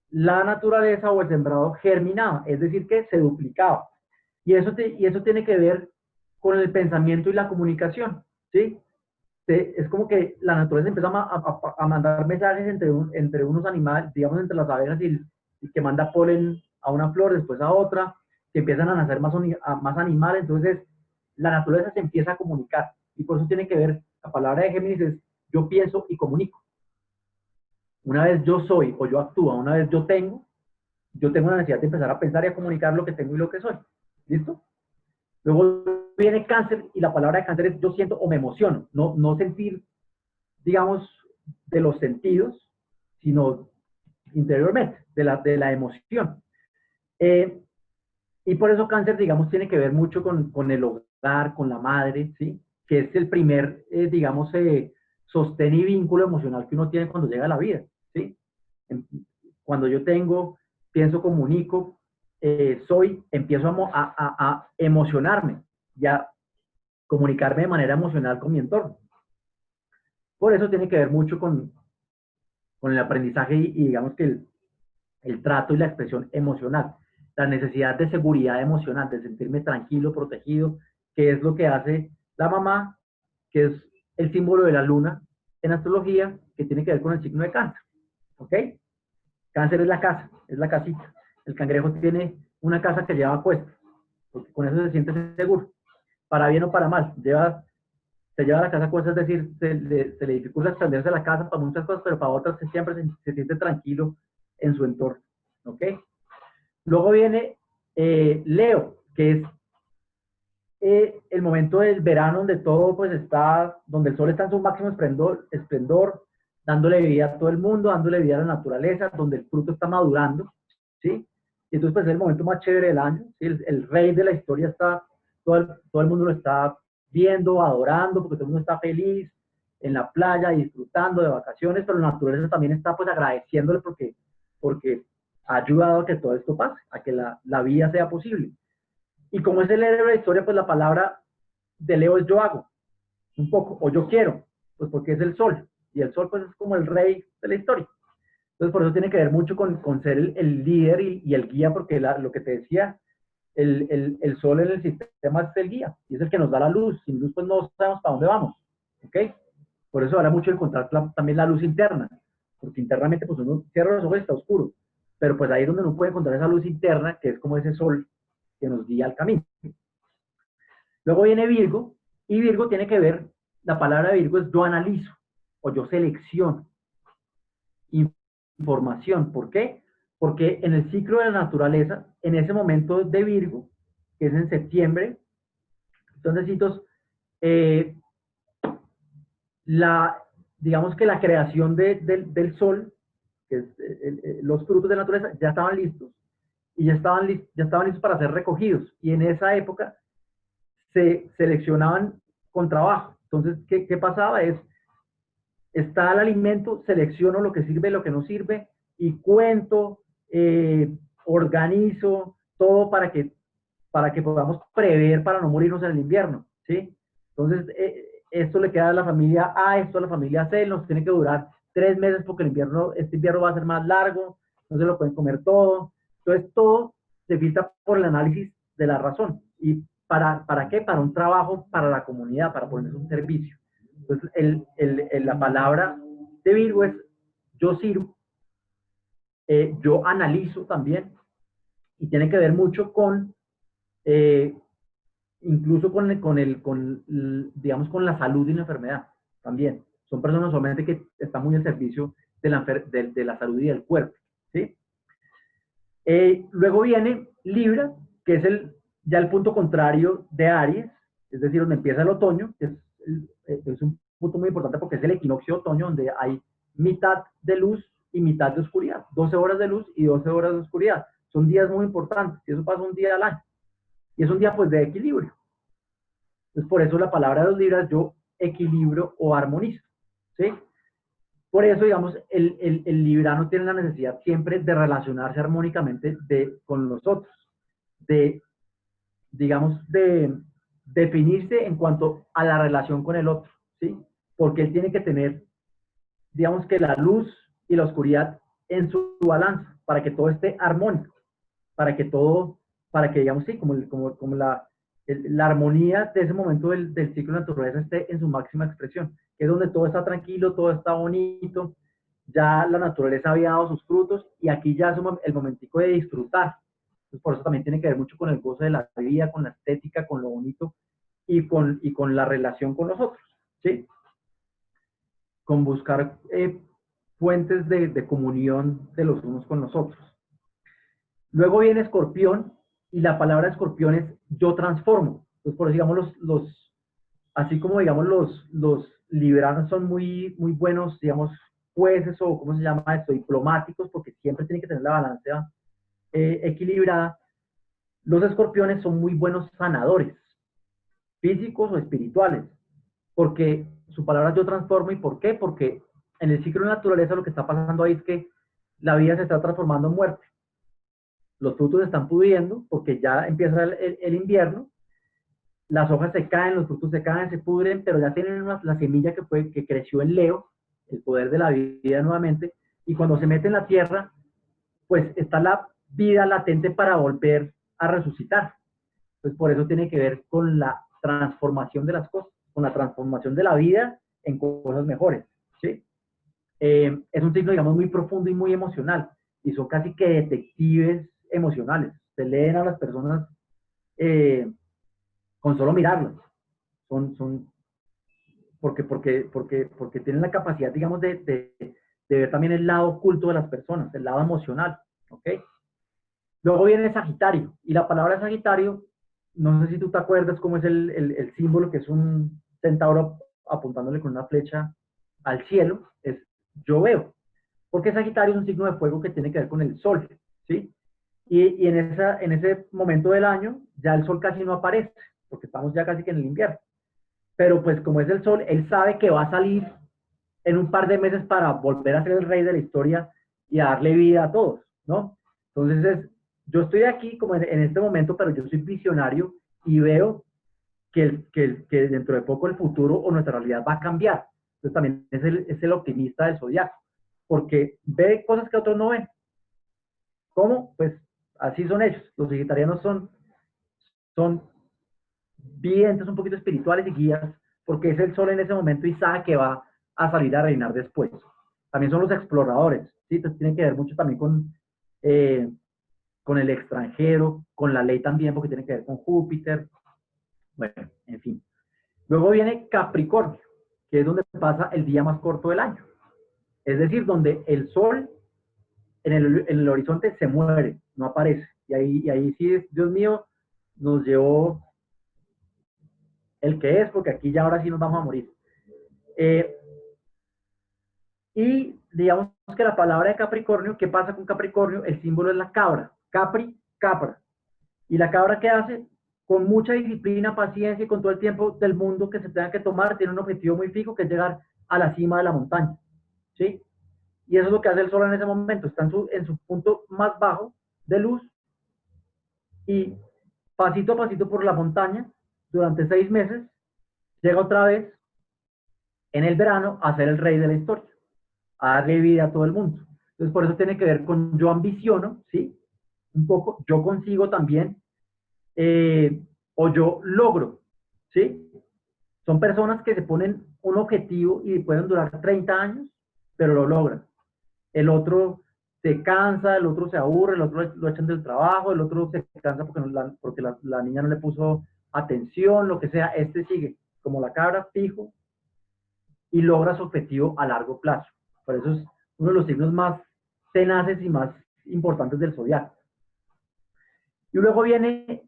la naturaleza o el sembrado germinaba, es decir, que se duplicaba. Y eso tiene que ver con el pensamiento y la comunicación, ¿sí? Es como que la naturaleza empieza a mandar mensajes entre unos animales, digamos, entre las abejas y que manda polen a una flor, después a otra, que empiezan a nacer más animales, entonces la naturaleza se empieza a comunicar, y por eso tiene que ver, la palabra de Géminis es yo pienso y comunico. Una vez yo soy o yo actúo, una vez yo tengo la necesidad de empezar a pensar y a comunicar lo que tengo y lo que soy. ¿Listo? Luego viene Cáncer, y la palabra de Cáncer es yo siento o me emociono. No sentir, digamos, de los sentidos, sino interiormente, de la emoción. Eh, y por eso Cáncer, digamos, tiene que ver mucho con el hogar, con la madre, ¿sí? Que es el primer, digamos, sostén y vínculo emocional que uno tiene cuando llega a la vida, ¿sí? Cuando yo pienso, comunico, empiezo a emocionarme y a comunicarme de manera emocional con mi entorno. Por eso tiene que ver mucho con el aprendizaje y digamos que el trato y la expresión emocional. La necesidad de seguridad emocional, de sentirme tranquilo, protegido, que es lo que hace la mamá, que es el símbolo de la luna en astrología, que tiene que ver con el signo de Cáncer. ¿Ok? Cáncer es la casa, es la casita. El cangrejo tiene una casa que lleva puesta, porque con eso se siente seguro. Para bien o para mal, se lleva a la casa cosas, es decir, se le dificulta extenderse la casa para muchas cosas, pero para otras siempre se siente tranquilo en su entorno. ¿Ok? Luego viene Leo, que es el momento del verano donde todo pues está, donde el sol está en su máximo esplendor, dándole vida a todo el mundo, dándole vida a la naturaleza, donde el fruto está madurando, ¿sí? Y entonces pues es el momento más chévere del año, ¿sí? El rey de la historia está, todo el mundo lo está viendo, adorando, porque todo el mundo está feliz en la playa, disfrutando de vacaciones, pero la naturaleza también está pues agradeciéndole porque ha ayudado a que todo esto pase, a que la vida sea posible. Y como es el héroe de la historia, pues la palabra de Leo es yo hago, un poco, o yo quiero, pues porque es el sol, y el sol pues es como el rey de la historia. Entonces por eso tiene que ver mucho con ser el líder y el guía, porque lo que te decía, el sol en el sistema es el guía, y es el que nos da la luz. Sin luz pues no sabemos para dónde vamos, ¿ok? Por eso habla mucho de encontrar también la luz interna, porque internamente pues uno cierra los ojos y está oscuro, pero pues ahí es donde uno puede encontrar esa luz interna, que es como ese sol que nos guía al camino. Luego viene Virgo, y Virgo tiene que ver, la palabra Virgo es yo analizo, o yo selecciono información. ¿Por qué? Porque en el ciclo de la naturaleza, en ese momento de Virgo, que es en septiembre, entonces, digamos que la creación del sol, que es los frutos de la naturaleza, ya estaban listos, y ya estaban listos para ser recogidos. Y en esa época se seleccionaban con trabajo. Entonces, ¿qué pasaba? Está el alimento, selecciono lo que sirve y lo que no sirve, y cuento, organizo todo para que podamos prever, para no morirnos en el invierno, ¿sí? Entonces, esto le queda a la familia A, esto a la familia C, nos tiene que durar 3 meses porque este invierno va a ser más largo, no se lo pueden comer todo. Entonces, todo se filtra por el análisis de la razón. Y ¿para qué? Para un trabajo para la comunidad, para ponerse un servicio. Entonces, la palabra de Virgo es yo sirvo, yo analizo también, y tiene que ver mucho con, eh, incluso digamos, con la salud y la enfermedad también. Son personas solamente que están muy al servicio de la salud y del cuerpo, ¿sí? Luego viene Libra, que es ya el punto contrario de Aries, es decir, donde empieza el otoño, que es un punto muy importante porque es el equinoccio de otoño, donde hay mitad de luz y mitad de oscuridad, 12 horas de luz y 12 horas de oscuridad. Son días muy importantes, y eso pasa un día al año. Y es un día pues de equilibrio. Entonces, por eso la palabra de los Libras, yo equilibro o armonizo, ¿sí? Por eso, digamos, el librano tiene la necesidad siempre de relacionarse armónicamente con los otros, de, digamos, de definirse en cuanto a la relación con el otro, ¿sí? Porque él tiene que tener, digamos, que la luz y la oscuridad en su balanza, para que todo esté armónico, para que, digamos, sí, como la armonía de ese momento del ciclo de naturaleza esté en su máxima expresión, que es donde todo está tranquilo, todo está bonito, ya la naturaleza había dado sus frutos y aquí ya es el momentico de disfrutar. Entonces, por eso también tiene que ver mucho con el goce de la vida, con la estética, con lo bonito y con la relación con los otros, ¿sí? Con buscar fuentes de comunión de los unos con los otros. Luego viene Escorpión, y la palabra Escorpión es yo transformo. Entonces, por eso, digamos, así como, digamos, los libranos son muy, muy buenos, digamos, jueces o, ¿cómo se llama esto? Diplomáticos, porque siempre tienen que tener la balanza equilibrada. Los escorpiones son muy buenos sanadores, físicos o espirituales, porque su palabra yo transformo. ¿Y por qué? Porque en el ciclo de naturaleza lo que está pasando ahí es que la vida se está transformando en muerte. Los frutos están pudriendo porque ya empieza el invierno, las hojas se caen, los frutos se caen, se pudren, pero ya tienen la semilla que creció en Leo, el poder de la vida nuevamente, y cuando se mete en la tierra, pues está la vida latente para volver a resucitar. Entonces, por eso tiene que ver con la transformación de las cosas, con la transformación de la vida en cosas mejores, ¿sí? Es un signo, digamos, muy profundo y muy emocional, y son casi que detectives emocionales. Se leen a las personas con solo mirarlas. Son porque tienen la capacidad, digamos, de ver también el lado oculto de las personas, el lado emocional, ¿ok? Luego viene Sagitario, y la palabra Sagitario, no sé si tú te acuerdas cómo es el símbolo, que es un centauro apuntándole con una flecha al cielo, es yo veo, porque Sagitario es un signo de fuego que tiene que ver con el sol, ¿sí? Y en ese momento del año ya el sol casi no aparece, porque estamos ya casi que en el invierno. Pero pues como es el sol, él sabe que va a salir en un par de meses para volver a ser el rey de la historia y a darle vida a todos, ¿no? Entonces, yo estoy aquí como en este momento, pero yo soy visionario y veo que dentro de poco el futuro o nuestra realidad va a cambiar. Entonces también es el optimista del zodiaco, porque ve cosas que otros no ven. ¿Cómo? Pues así son ellos. Los vegetarianos son videntes un poquito espirituales y guías, porque es el sol en ese momento y sabe que va a salir a reinar después. También son los exploradores, ¿sí? Entonces tienen que ver mucho también con el extranjero, con la ley también, porque tiene que ver con Júpiter. Bueno, en fin. Luego viene Capricornio, que es donde pasa el día más corto del año. Es decir, donde el sol en el horizonte se muere, no aparece. Y ahí sí, Dios mío, nos llevó el que es, porque aquí ya ahora sí nos vamos a morir. Y digamos que la palabra de Capricornio, ¿qué pasa con Capricornio? El símbolo es la cabra, Capri, cabra. ¿Y la cabra qué hace? Con mucha disciplina, paciencia y con todo el tiempo del mundo que se tenga que tomar, tiene un objetivo muy fijo, que es llegar a la cima de la montaña, ¿sí? Y eso es lo que hace el sol en ese momento, está en su punto más bajo de luz y pasito a pasito por la montaña, durante 6 meses, llega otra vez en el verano a ser el rey de la historia, a darle vida a todo el mundo. Entonces, por eso tiene que ver con yo ambiciono, ¿sí? Un poco, yo consigo también o yo logro, ¿sí? Son personas que se ponen un objetivo y pueden durar 30 años, pero lo logran. El otro se cansa, el otro se aburre, el otro lo echan del trabajo, el otro se cansa porque, porque la niña no le puso atención, lo que sea. Este sigue como la cabra, fijo, y logra su objetivo a largo plazo. Por eso es uno de los signos más tenaces y más importantes del zodiaco. Y luego viene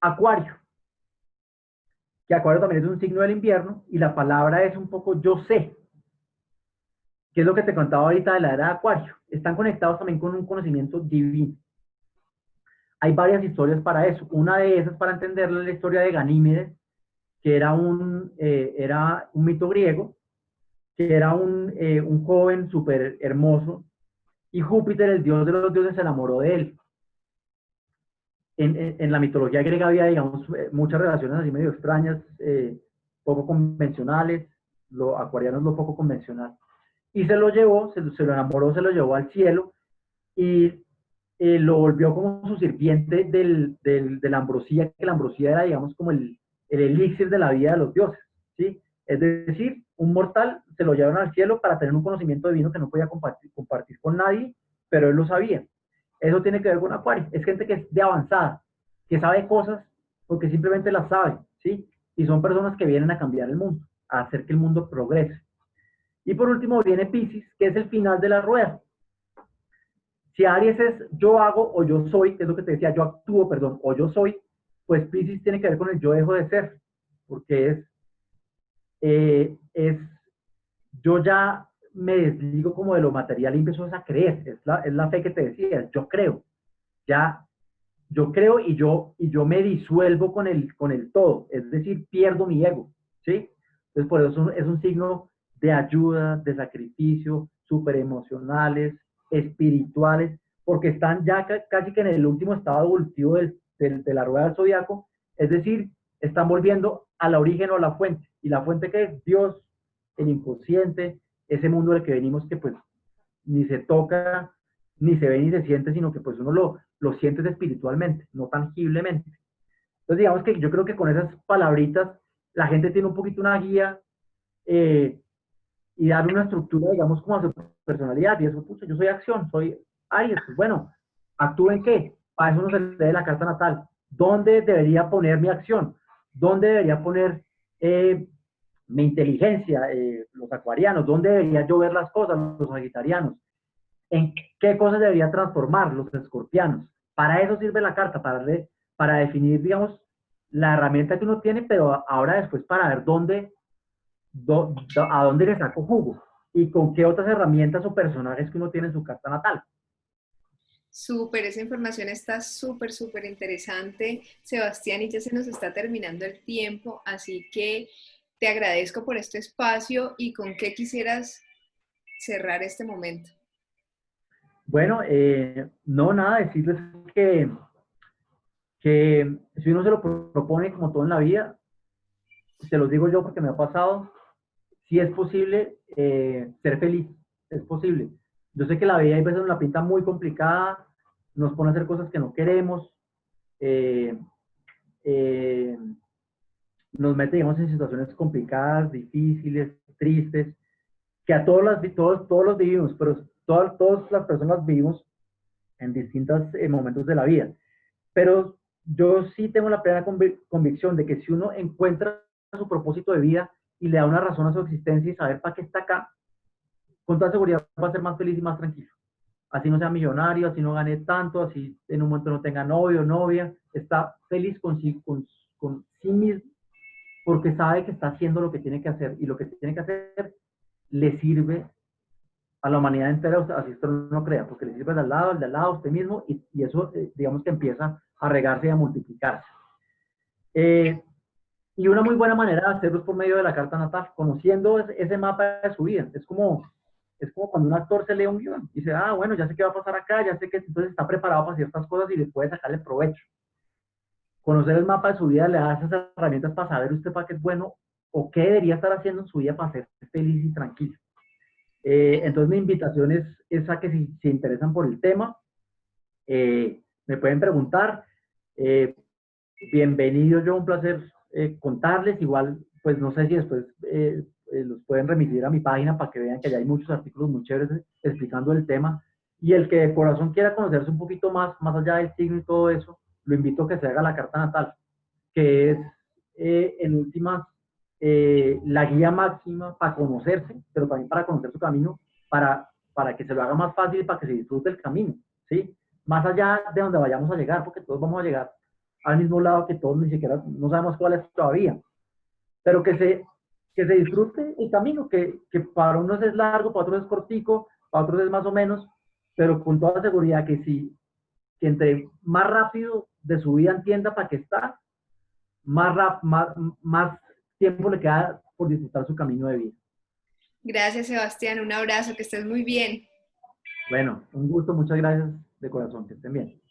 Acuario, que Acuario también es un signo del invierno, y la palabra es un poco yo sé, que es lo que te contaba ahorita de la era de Acuario. Están conectados también con un conocimiento divino. Hay varias historias para eso. Una de esas, para entenderla, es la historia de Ganímedes, que era un mito griego, que era un joven súper hermoso, y Júpiter, el dios de los dioses, se enamoró de él. En la mitología griega había, digamos, muchas relaciones así medio extrañas, poco convencionales, lo acuariano es lo poco convencional. Y se lo llevó, se lo enamoró, se lo llevó al cielo, y lo volvió como su sirviente de la ambrosía, que la ambrosía era, digamos, como el elixir de la vida de los dioses, ¿sí? Es decir, un mortal se lo llevaron al cielo para tener un conocimiento divino que no podía compartir con nadie, pero él lo sabía. Eso tiene que ver con Acuario. Es gente que es de avanzada, que sabe cosas porque simplemente las sabe, ¿sí? Y son personas que vienen a cambiar el mundo, a hacer que el mundo progrese. Y por último viene Piscis, que es el final de la rueda. Si Aries es yo hago o yo soy, que es lo que te decía, yo actúo, perdón, o yo soy, pues Piscis tiene que ver con el yo dejo de ser, porque es yo ya me desligo como de lo material y empiezo a creer, es la fe que te decía, yo creo, ya yo creo y yo me disuelvo con el todo, es decir, pierdo mi ego, ¿sí? Entonces por eso es un signo de ayuda, de sacrificio, súper emocionales, espirituales, porque están ya casi que en el último estado evolutivo de la rueda del zodiaco, es decir, están volviendo al origen o a la fuente, y la fuente que es Dios, el inconsciente, ese mundo del que venimos que pues ni se toca, ni se ve, ni se siente, sino que pues uno lo sientes espiritualmente, no tangiblemente. Entonces digamos que yo creo que con esas palabritas la gente tiene un poquito una guía eh, y dar una estructura, digamos, como a su personalidad. Y eso, pucha, yo soy acción, soy Aries, pues bueno, ¿actúo en qué? Para eso uno se lee la carta natal. ¿Dónde debería poner mi acción? ¿Dónde debería poner mi inteligencia, los acuarianos? ¿Dónde debería yo ver las cosas, los sagitarianos? ¿En qué cosas debería transformar los escorpianos? Para eso sirve la carta, para definir, digamos, la herramienta que uno tiene, pero ahora después para ver a dónde le saco jugo y con qué otras herramientas o personajes que uno tiene en su carta natal. Súper, esa información está súper, súper interesante, Sebastián, y ya se nos está terminando el tiempo, así que te agradezco por este espacio y con qué quisieras cerrar este momento. Bueno, no, nada, decirles que, que si uno se lo propone como todo en la vida, te lo digo yo porque me ha pasado, si es posible ser feliz, es posible. Yo sé que la vida hay veces nos la pinta muy complicada, nos pone a hacer cosas que no queremos, eh, eh, nos mete, digamos, en situaciones complicadas, difíciles, tristes, que a todos los vivimos, pero todas las personas vivimos en distintos momentos de la vida. Pero yo sí tengo la plena convicción de que si uno encuentra su propósito de vida y le da una razón a su existencia y saber para qué está acá, con toda seguridad va a ser más feliz y más tranquilo. Así no sea millonario, así no gane tanto, así en un momento no tenga novio o novia, está feliz con sí mismo porque sabe que está haciendo lo que tiene que hacer y lo que tiene que hacer le sirve a la humanidad entera, así esto no crea, porque le sirve al de al lado, a usted mismo, y eso, digamos que empieza a regarse y a multiplicarse. Eh, y una muy buena manera de hacerlo es por medio de la carta natal, conociendo ese mapa de su vida. Es como cuando un actor se lee un guión y dice, ah, bueno, ya sé qué va a pasar acá, ya sé que entonces está preparado para ciertas cosas y le puede sacarle provecho. Conocer el mapa de su vida le da esas herramientas para saber usted para qué es bueno o qué debería estar haciendo en su vida para ser feliz y tranquilo. Entonces mi invitación es a que si se interesan por el tema, me pueden preguntar. bienvenido yo, un placer contarles. Igual, pues no sé si después los pueden remitir a mi página para que vean que allá hay muchos artículos muy chéveres explicando el tema. Y el que de corazón quiera conocerse un poquito más, más allá del signo y todo eso, lo invito a que se haga la carta natal, que es en últimas la guía máxima para conocerse, pero también para conocer su camino, para que se lo haga más fácil y para que se disfrute el camino, ¿sí? Más allá de donde vayamos a llegar, porque todos vamos a llegar al mismo lado, que todos ni siquiera no sabemos cuál es todavía, pero que se disfrute el camino, que para unos es largo, para otros es cortico, para otros es más o menos, pero con toda seguridad que si que entre más rápido de su vida entienda para qué está, más tiempo le queda por disfrutar su camino de vida. Gracias, Sebastián. Un abrazo, que estés muy bien. Bueno, un gusto, muchas gracias de corazón, que estén bien.